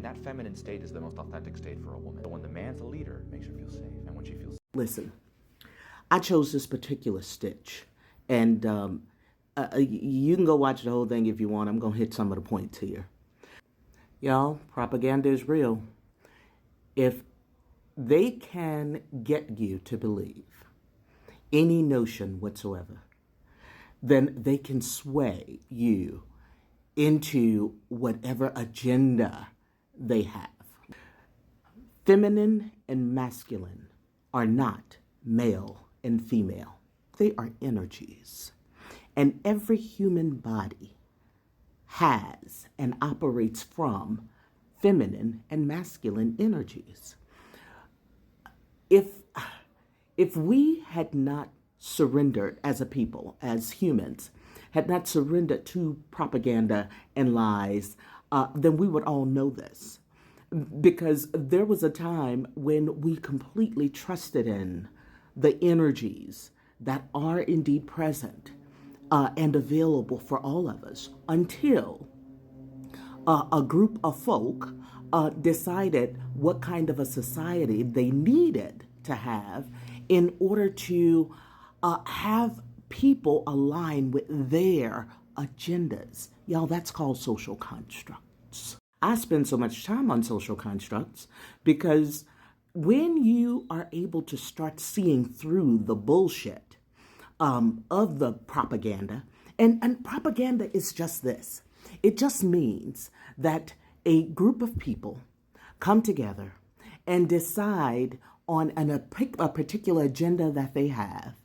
that feminine state is the most authentic state for a woman. But when the man's a leader, it makes her feel safe. And when she feels safe. Listen, I chose this particular stitch, and you can go watch the whole thing if you want. I'm going to hit some of the points here. Y'all, propaganda is real. If they can get you to believe any notion whatsoever, then they can sway you into whatever agenda they have. Feminine and masculine are not male and female. They are energies. And every human body has and operates from feminine and masculine energies. If we had not surrendered as a people, as humans, had not surrendered to propaganda and lies, then we would all know this. Because there was a time when we completely trusted in the energies that are indeed present and available for all of us until a group of folk decided what kind of a society they needed to have in order to have people align with their agendas. Y'all, that's called social constructs. I spend so much time on social constructs because when you are able to start seeing through the bullshit of the propaganda, and propaganda is just this. It just means that a group of people come together and decide on a particular agenda that they have,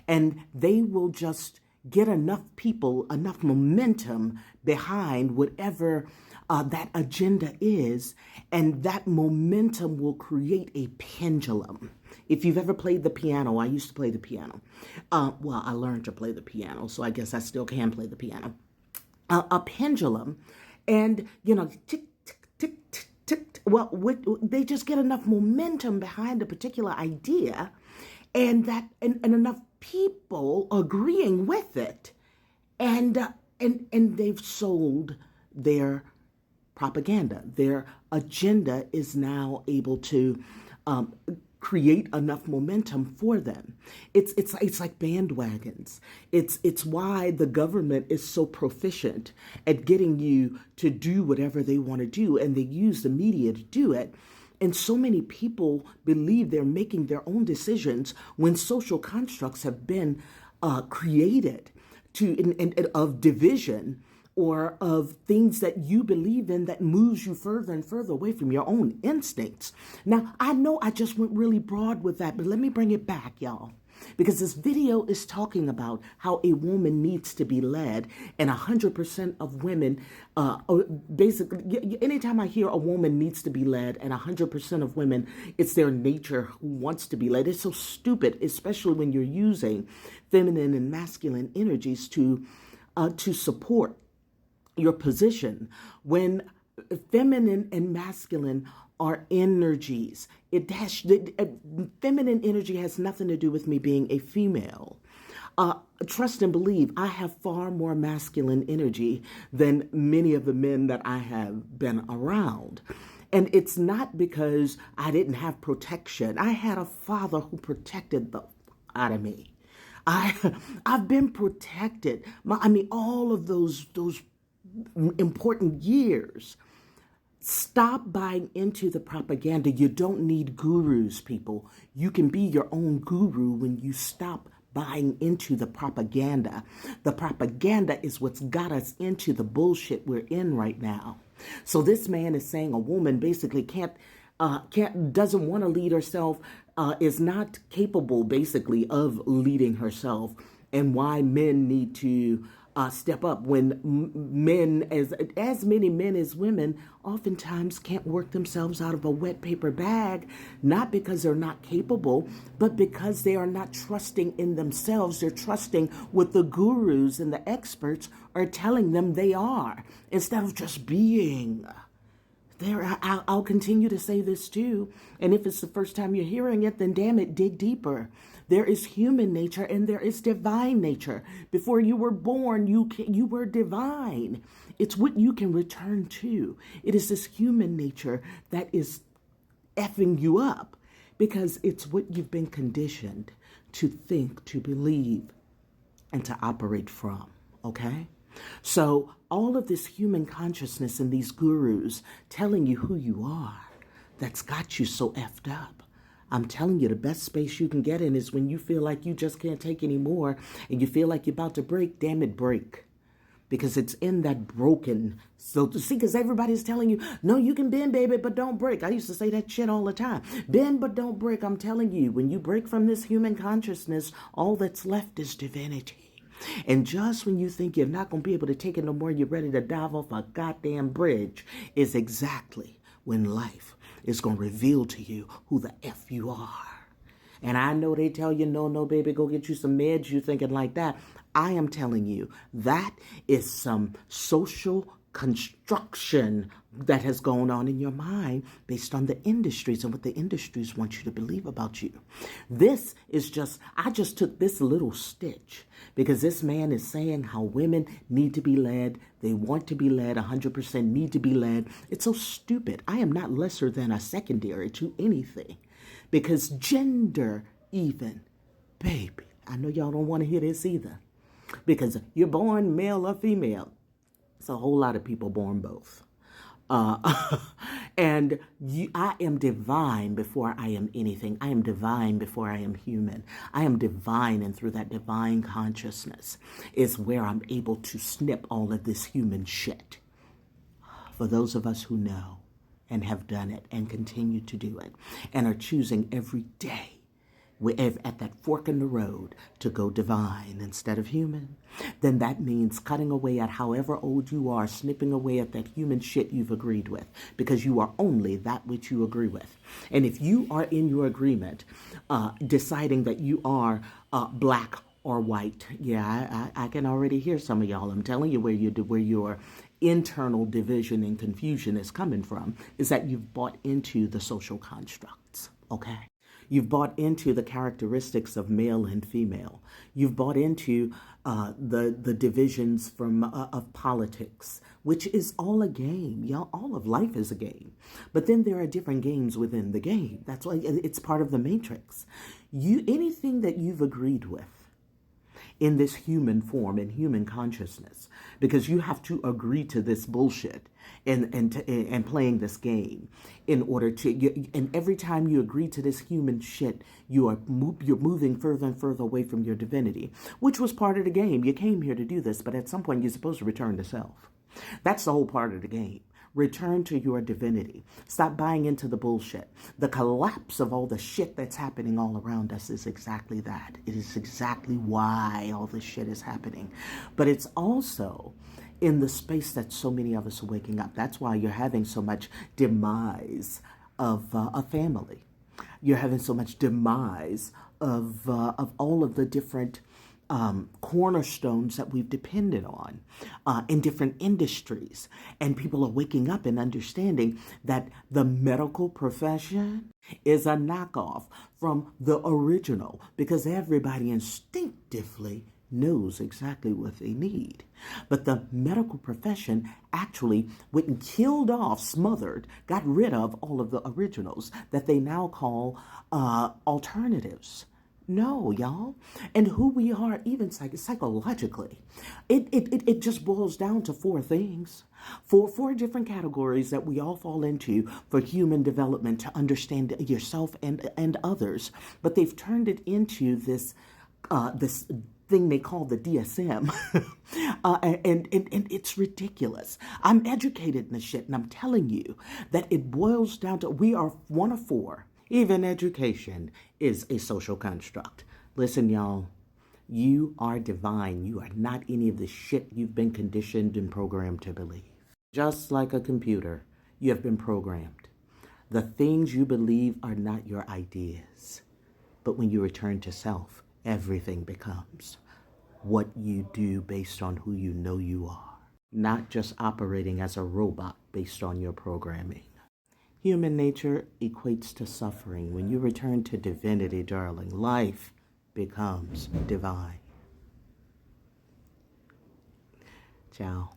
and they will just get enough people, enough momentum behind whatever that agenda is, and that momentum will create a pendulum. If you've ever played the piano, I used to play the piano. Well, I learned to play the piano, so I guess I still can play the piano. A pendulum, and, tick, tick, tick, tick, tick. Well, they just get enough momentum behind a particular idea, and enough people agreeing with it, and they've sold their propaganda. Their agenda is now able to create enough momentum for them. It's like bandwagons. It's why the government is so proficient at getting you to do whatever they want to do, and they use the media to do it. And so many people believe they're making their own decisions when social constructs have been created of division or of things that you believe in that moves you further and further away from your own instincts. Now, I know I just went really broad with that, but let me bring it back, y'all. Because this video is talking about how a woman needs to be led, and 100% of women, basically, anytime I hear a woman needs to be led, and 100% of women, it's their nature who wants to be led. It's so stupid, especially when you're using feminine and masculine energies to support your position. When feminine and masculine are energies, feminine energy has nothing to do with me being a female. Trust and believe, I have far more masculine energy than many of the men that I have been around. And it's not because I didn't have protection. I had a father who protected the out of me. I've been protected. All of those important years. Stop buying into the propaganda. You don't need gurus, people. You can be your own guru when you stop buying into the propaganda. The propaganda is what's got us into the bullshit we're in right now. So this man is saying a woman basically doesn't want to lead herself, is not capable basically of leading herself, and why men need to step up when men, as many men as women, oftentimes can't work themselves out of a wet paper bag, not because they're not capable, but because they are not trusting in themselves. They're trusting what the gurus and the experts are telling them they are, instead of just being. I'll continue to say this too. And if it's the first time you're hearing it, then damn it, dig deeper. There is human nature and there is divine nature. Before you were born, you were divine. It's what you can return to. It is this human nature that is effing you up because it's what you've been conditioned to think, to believe, and to operate from, okay? So all of this human consciousness and these gurus telling you who you are, that's got you so effed up. I'm telling you, the best space you can get in is when you feel like you just can't take any more and you feel like you're about to break. Damn it, break. Because it's in that broken. So to see, because everybody's telling you, no, you can bend, baby, but don't break. I used to say that shit all the time. Bend, but don't break. I'm telling you, when you break from this human consciousness, all that's left is divinity. And just when you think you're not going to be able to take it no more, you're ready to dive off a goddamn bridge, is exactly when life is going to reveal to you who the F you are. And I know they tell you, no, baby, go get you some meds. You thinking like that. I am telling you, that is some social construction that has gone on in your mind based on the industries and what the industries want you to believe about you. This is I just took this little stitch because this man is saying how women need to be led. They want to be led, 100% need to be led. It's so stupid. I am not lesser than a secondary to anything because gender even, baby, I know y'all don't want to hear this either because you're born male or female. It's a whole lot of people born both. And I am divine before I am anything. I am divine before I am human. I am divine, and through that divine consciousness is where I'm able to snip all of this human shit. For those of us who know and have done it and continue to do it and are choosing every day at that fork in the road to go divine instead of human, then that means cutting away at however old you are, snipping away at that human shit you've agreed with, because you are only that which you agree with. And if you are in your agreement, deciding that you are black or white, yeah, I can already hear some of y'all. I'm telling you where your internal division and confusion is coming from, is that you've bought into the social constructs, okay? You've bought into the characteristics of male and female. You've bought into the divisions of politics, which is all a game. Y'all, all of life is a game. But then there are different games within the game. That's why it's part of the matrix. Anything that you've agreed with in this human form, in human consciousness, because you have to agree to this bullshit and playing this game in order to, and every time you agree to this human shit, you're moving further and further away from your divinity, which was part of the game. You came here to do this, but at some point you're supposed to return to self. That's the whole part of the game. Return to your divinity. Stop buying into the bullshit. The collapse of all the shit that's happening all around us is exactly that. It is exactly why all this shit is happening. But it's also in the space that so many of us are waking up. That's why you're having so much demise of a family. You're having so much demise of all of the different cornerstones that we've depended on in different industries. And people are waking up and understanding that the medical profession is a knockoff from the original, because everybody instinctively knows exactly what they need. But the medical profession actually went and killed off, smothered, got rid of all of the originals that they now call alternatives. No, y'all. And who we are, even psychologically, it just boils down to four things. Four different categories that we all fall into for human development, to understand yourself and others. But they've turned it into this thing they call the DSM. And it's ridiculous. I'm educated in this shit, and I'm telling you that it boils down to, we are one of four. Even education is a social construct. Listen, y'all, you are divine. You are not any of the shit you've been conditioned and programmed to believe. Just like a computer, you have been programmed. The things you believe are not your ideas. But when you return to self, everything becomes what you do based on who you know you are. Not just operating as a robot based on your programming. Human nature equates to suffering. When you return to divinity, darling, life becomes divine. Ciao.